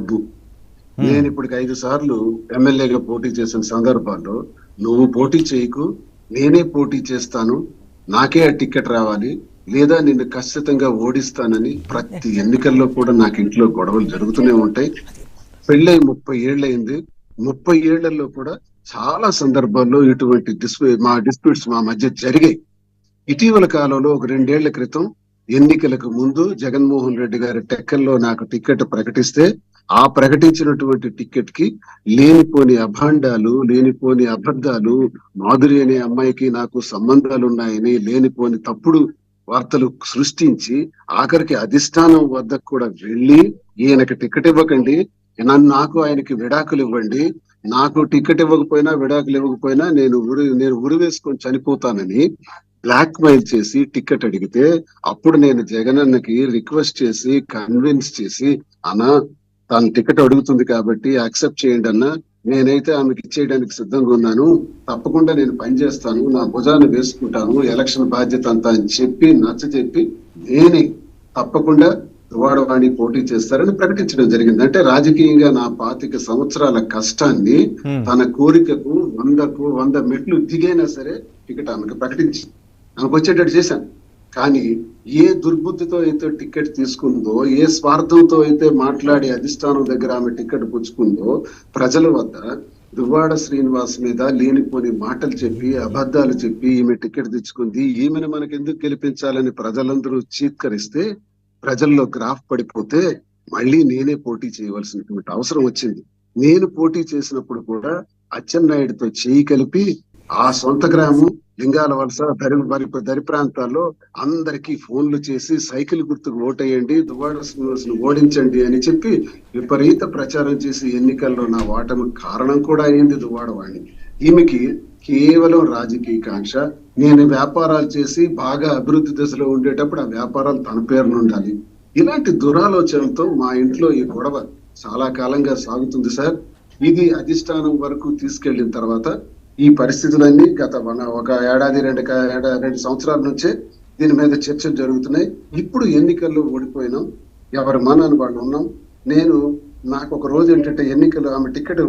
డబ్బు. నేను ఇప్పటికి 5 సార్లు ఎమ్మెల్యేగా పోటీ చేసిన సందర్భాల్లో నువ్వు పోటీ చేయకు, నేనే పోటీ చేస్తాను, నాకే ఆ టికెట్ రావాలి, లేదా నిన్ను ఖచ్చితంగా ఓడిస్తానని ప్రతి ఎన్నికల్లో కూడా నాకు ఇంట్లో గొడవలు జరుగుతూనే ఉంటాయి. పెళ్ళై 30 ఏళ్ళయింది. 30 ఏళ్లలో కూడా చాలా సందర్భాల్లో ఇటువంటి డిస్ప్యూట్స్ మా మధ్య జరిగాయి. ఇటీవల కాలంలో ఒక 2 ఏళ్ల క్రితం ఎన్నికలకు ముందు జగన్మోహన్ రెడ్డి గారి టెక్కల్లో నాకు టికెట్ ప్రకటిస్తే, ఆ ప్రకటించినటువంటి టికెట్ కి లేనిపోని అభాండాలు, లేనిపోని అబద్ధాలు, మాధురి అనే అమ్మాయికి నాకు సంబంధాలు ఉన్నాయని లేనిపోని తప్పుడు వార్తలు సృష్టించి ఆఖరికి అధిష్టానం వద్దకు కూడా వెళ్లి ఈయనకి టికెట్ ఇవ్వకండి, నాకు ఆయనకి విడాకులు ఇవ్వండి, నాకు టికెట్ ఇవ్వకపోయినా విడాకులు ఇవ్వకపోయినా నేను ఉరి వేసుకొని చనిపోతానని బ్లాక్ మెయిల్ చేసి టికెట్ అడిగితే, అప్పుడు నేను జగనన్నకి రిక్వెస్ట్ చేసి కన్విన్స్ చేసి, అన్నా తాను టికెట్ అడుగుతుంది కాబట్టి యాక్సెప్ట్ చేయండి అన్న, నేనైతే ఆమెకి ఇచ్చేయడానికి సిద్ధంగా ఉన్నాను, తప్పకుండా నేను పనిచేస్తాను, నా భుజాన్ని వేసుకుంటాను, ఎలక్షన్ బాధ్యత అంతా అని చెప్పి నచ్చ నేనే తప్పకుండా దువ్వాడవాణి పోటీ చేస్తారని ప్రకటించడం జరిగింది. అంటే రాజకీయంగా నా 25 సంవత్సరాల కష్టాన్ని తన కోరికకు 100 మెట్లు దిగైనా సరే టికెట్ ఆమెకు ప్రకటించి ఆమెకు వచ్చేటట్టు చేశాను. కానీ ఏ దుర్బుద్ధితో అయితే టికెట్ తీసుకుందో, ఏ స్వార్థంతో అయితే మాట్లాడి అధిష్టానం దగ్గర ఆమె టికెట్ పుచ్చుకుందో, ప్రజల వద్ద దువ్వాడ శ్రీనివాస్ మీద లేనిపోని మాటలు చెప్పి అబద్ధాలు చెప్పి ఈమె టికెట్ తెచ్చుకుంది, ఈమెను మనకెందుకు గెలిపించాలని ప్రజలందరూ చీత్కరిస్తే, ప్రజల్లో గ్రాఫ్ పడిపోతే మళ్ళీ నేనే పోటీ చేయవలసినటువంటి అవసరం వచ్చింది. నేను పోటీ చేసినప్పుడు కూడా అచ్చెన్నాయుడితో చేయి కలిపి ఆ సొంత గ్రామం లింగాల వలస దరి ప్రాంతాల్లో అందరికీ ఫోన్లు చేసి సైకిల్ గుర్తుకు ఓటేయండి, దువ్వాడ శ్రీనివాస్ ను ఓడించండి అని చెప్పి విపరీత ప్రచారం చేసి ఎన్నికల్లో నా ఓటమి కారణం కూడా అయింది దువ్వాడవాణి. ఈమెకి కేవలం రాజకీయ కాంక్ష. నేను వ్యాపారాలు చేసి బాగా అభివృద్ధి దశలో ఉండేటప్పుడు ఆ వ్యాపారాలు తన పేరున ఉండాలి. ఇలాంటి దురాలోచనతో మా ఇంట్లో ఈ గొడవ చాలా కాలంగా సాగుతుంది సార్. ఇది అధిష్టానం వరకు తీసుకెళ్లిన తర్వాత ఈ పరిస్థితులన్నీ గత ఒక ఏడాది 2 సంవత్సరాల నుంచే దీని మీద చర్చలు జరుగుతున్నాయి. ఇప్పుడు ఎన్నికల్లో ఓడిపోయినాం, ఎవరి మనని వాళ్ళు ఉన్నాం. నాకు ఒక రోజు ఏంటంటే ఎన్నికలు ఆమె టికెట్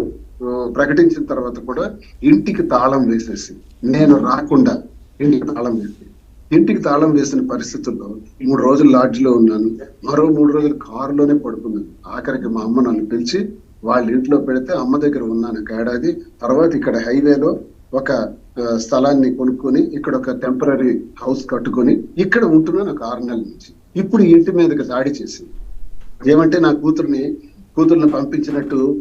ప్రకటించిన తర్వాత కూడా ఇంటికి తాళం వేసేసి నేను రాకుండా ఇంటికి తాళం వేసిన పరిస్థితుల్లో 3 రోజులు లాడ్జ్ లో ఉన్నాను, మరో 3 రోజులు కారులోనే పడుకున్నాను. ఆఖరికి మా అమ్మ నన్ను పిలిచి వాళ్ళ ఇంట్లో పెడితే అమ్మ దగ్గర ఉన్నాను ఒక ఏడాది. తర్వాత ఇక్కడ హైవేలో ఒక స్థలాన్ని కొనుక్కొని ఇక్కడ ఒక టెంపరీ హౌస్ కట్టుకొని ఇక్కడ ఉంటున్నాను ఒక 6 నెలల నుంచి. ఇప్పుడు ఇంటి మీదకి దాడి చేసి ఏమంటే నా కూతుర్ని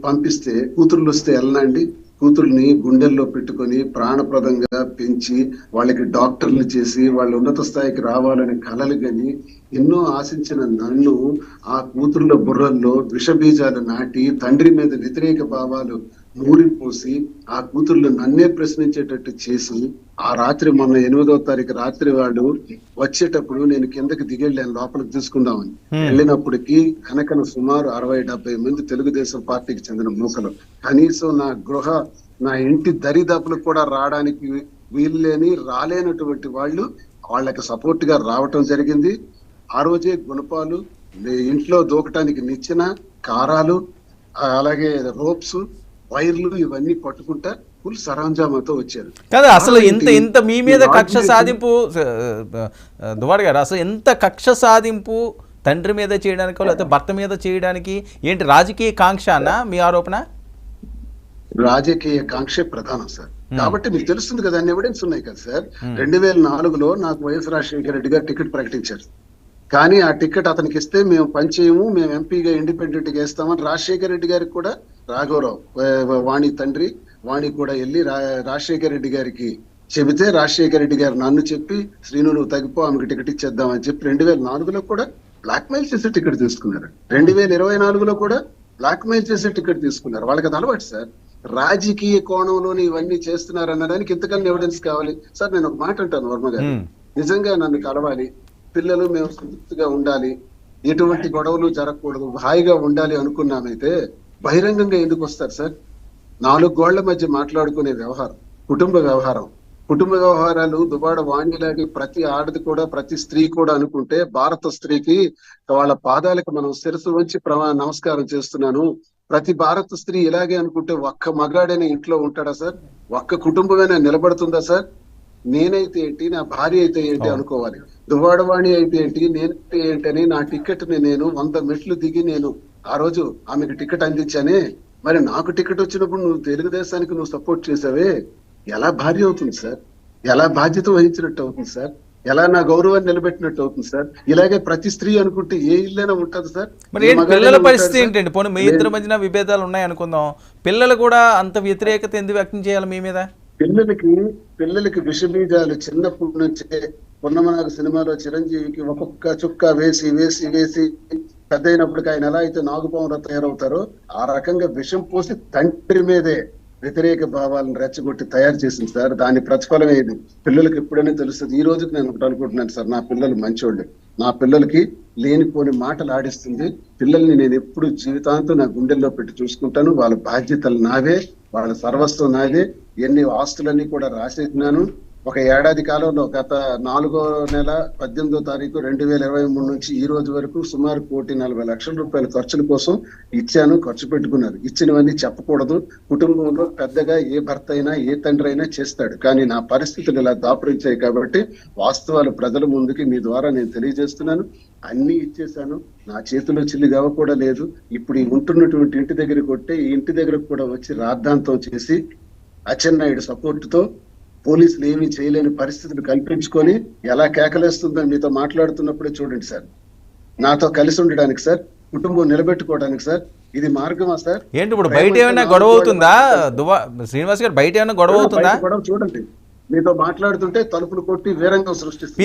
పంపిస్తే కూతుర్లు వస్తే వెళ్ళనండి, కూతుర్ని గుండెల్లో పెట్టుకొని ప్రాణప్రదంగా పెంచి వాళ్ళకి డాక్టర్లు చేసి వాళ్ళ ఉన్నత స్థాయికి రావాలని కలలు గని ఎన్నో ఆశించిన నన్ను ఆ కూతుర్ల బుర్రల్లో విషబీజాలు నాటి తండ్రి మీద వ్యతిరేక భావాలు నూరిపోసి ఆ కూతుర్లు నన్నే ప్రశ్నించేటట్టు చేసి ఆ రాత్రి మొన్న 8వ తారీఖు రాత్రి వాళ్ళు వచ్చేటప్పుడు నేను కిందకి దిగెళ్ళాను లోపలికి తీసుకుందామని. వెళ్ళినప్పటికీ కనకన సుమారు 60-70 మంది తెలుగుదేశం పార్టీకి చెందిన మూకలు కనీసం నా ఇంటి దరిదాపులకు కూడా రావడానికి వీల్లేని రాలేనటువంటి వాళ్ళు వాళ్ళకి సపోర్ట్ గా రావటం జరిగింది. ఆ రోజే గుణపాలు, ఇంట్లో దూకటానికి నిచ్చెన, కారాలు, అలాగే రోప్స్, వైర్లు ఇవన్నీ పట్టుకుంటా ఫుల్ సరంజామాతో వచ్చారు కదా. అసలు ఇంత మీ మీద కక్ష సాధింపు దువ్వాడ గారు, అసలు ఎంత కక్ష సాధింపు తండ్రి మీద చేయడానికి లేకపోతే భర్త మీద చేయడానికి ఏంటి? రాజకీయ కాంక్ష అన్న మీ ఆరోపణ? రాజకీయ కాంక్షే ప్రధానం సార్. కాబట్టి మీకు తెలుస్తుంది కదా, అన్ని ఎవిడెన్స్ ఉన్నాయి కదా సార్. 2004లో నాకు వైఎస్ రాజశేఖర రెడ్డి గారు టికెట్ ప్రకటించారు. కానీ ఆ టికెట్ అతనికి ఇస్తే మేము పనిచేయము, మేము ఎంపీగా ఇండిపెండెంట్ గా ఇస్తామని రాజశేఖర రెడ్డి గారికి కూడా రాఘవరావు వాణి తండ్రి వాణి కూడా వెళ్ళి రాజశేఖర రెడ్డి గారికి చెబితే రాజశేఖర రెడ్డి గారు నన్ను చెప్పి శ్రీను నువ్వు తగ్గిపో ఆమెకు టికెట్ ఇచ్చేద్దామని చెప్పి 2004లో కూడా బ్లాక్ మెయిల్ చేసే టికెట్ తీసుకున్నారు. 2024లో కూడా బ్లాక్ మెయిల్ చేసే టికెట్ తీసుకున్నారు. వాళ్ళకి అది అలవాటు సార్. రాజకీయ కోణంలోని ఇవన్నీ చేస్తున్నారు అన్నదానికి ఇంతకన్నా ఎవిడెన్స్ కావాలి సార్. నేను ఒక మాట అంటాను వర్మ గారు, నిజంగా నన్ను కలవాలి, పిల్లలు మేము సంతృప్తిగా ఉండాలి, ఎటువంటి గొడవలు జరగకూడదు, హాయిగా ఉండాలి అనుకున్నామైతే బహిరంగంగా ఎందుకు వస్తారు సార్? 4 గోళ్ల మధ్య మాట్లాడుకునే వ్యవహారం, కుటుంబ వ్యవహారం, కుటుంబ వ్యవహారాలు దుబాడ వాణిలాగి ప్రతి ఆడది కూడా, ప్రతి స్త్రీ కూడా అనుకుంటే, భారత స్త్రీకి వాళ్ళ పాదాలకు మనం శిరసు వంచి నమస్కారం చేస్తున్నాను. ప్రతి భారత స్త్రీ ఇలాగే అనుకుంటే ఒక్క మగాడైనా ఇంట్లో ఉంటాడా సార్? ఒక్క కుటుంబమైనా నిలబడుతుందా సార్? నేనైతే ఏంటి, నా భార్య అయితే ఏంటి అనుకోవాలి. దువ్వాడవాణి అయితే ఏంటి, నేనైతే ఏంటని నా టికెట్ ని నేను 100 మెట్లు దిగి నేను ఆ రోజు ఆమెకు టికెట్ అందించానే. మరి నాకు టికెట్ వచ్చినప్పుడు నువ్వు తెలుగుదేశానికి నువ్వు సపోర్ట్ చేసావే, ఎలా భార్య అవుతుంది సార్? ఎలా బాధ్యత వహించినట్టు అవుతుంది సార్? ఎలా నా గౌరవాన్ని నిలబెట్టినట్టు అవుతుంది సార్? ఇలాగే ప్రతి స్త్రీ అనుకుంటే ఏ ఇల్లైనా ఉంటది సార్? మరి ఏంటి పిల్లల పరిస్థితి ఏంటండి? పోనీ మీ ఇద్దరి మధ్యన విభేదాలు ఉన్నాయి అనుకుందాం, పిల్లలు కూడా అంత వ్యతిరేకత ఎందుకు వ్యక్తం చేయాలి మీ మీద? పిల్లలకి విషబీజాలు చిన్నప్పటి నుంచే, పున్నమనాగ సినిమాలో చిరంజీవికి ఒక్కొక్క చుక్క వేసి వేసి వేసి పెద్ద అయినప్పటికీ ఆయన ఎలా అయితే నాగుపాములా తయారవుతారో ఆ రకంగా విషం పోసి తండ్రి మీదే వ్యతిరేక భావాలను రెచ్చగొట్టి తయారు చేసింది సార్. దాని ప్రతిఫలం ఏది పిల్లలకి ఎప్పుడైనా తెలుస్తుంది. ఈ రోజుకి నేను ఒకటి అనుకుంటున్నాను సార్, నా పిల్లలు మంచోళ్ళు. నా పిల్లలకి లేనిపోని మాటలు ఆడిస్తుంది. పిల్లల్ని నేను ఎప్పుడు జీవితాంతం నా గుండెల్లో పెట్టి చూసుకుంటాను. వాళ్ళ బాధ్యతలు నావే, వాళ్ళ సర్వస్వం నాదే. ఎన్ని ఆస్తులన్నీ కూడా రాసేసినాను. ఒక ఏడాది కాలంలో గత 4వ నెల 18వ తారీఖు 2023 నుంచి ఈ రోజు వరకు సుమారు 1,40,00,000 రూపాయల ఖర్చుల కోసం ఇచ్చాను. ఖర్చు పెట్టుకున్నారు. ఇచ్చినవన్నీ చెప్పకూడదు. కుటుంబంలో పెద్దగా ఏ భర్త అయినా ఏ తండ్రి అయినా చేస్తాడు. కానీ నా పరిస్థితులు ఇలా దాపురించాయి కాబట్టి వాస్తవాలు ప్రజల ముందుకి మీ ద్వారా నేను తెలియజేస్తున్నాను. అన్ని ఇచ్చేసాను. నా చేతిలో చిల్లిగవ కూడా లేదు. ఇప్పుడు ఈ ఉంటున్నటువంటి ఇంటి దగ్గర కొట్టే ఈ ఇంటి దగ్గరకు కూడా వచ్చి రాద్ధాంతం చేసి అచ్చెన్నాయుడు సపోర్ట్ తో పోలీసులు ఏమీ చేయలేని పరిస్థితులు కల్పించుకొని ఎలా కేకలేస్తుందని మీతో మాట్లాడుతున్నప్పుడే చూడండి సార్. నాతో కలిసి ఉండడానికి సార్, కుటుంబం నిలబెట్టుకోవడానికి సార్, ఇది మార్గమా సార్? ఏంటి ఇప్పుడు బయట ఏమైనా గొడవ అవుతుందా? శ్రీనివాస్ గారు, బయట ఏమైనా గొడవ అవుతుందా? గొడవ చూడండి, మీతో మాట్లాడుతుంటే తలుపులు కొట్టి వీరంగం సృష్టిస్తుంది.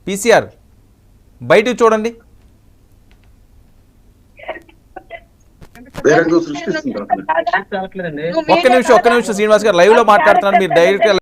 పీసీఆర్ బయటికి చూడండి, వీరంగం సృష్టిస్తుంది. ఒక్క నిమిషం శ్రీనివాస్ గారు, లైవ్ లో మాట్లాడుతున్నాను, మీరు డైరెక్ట్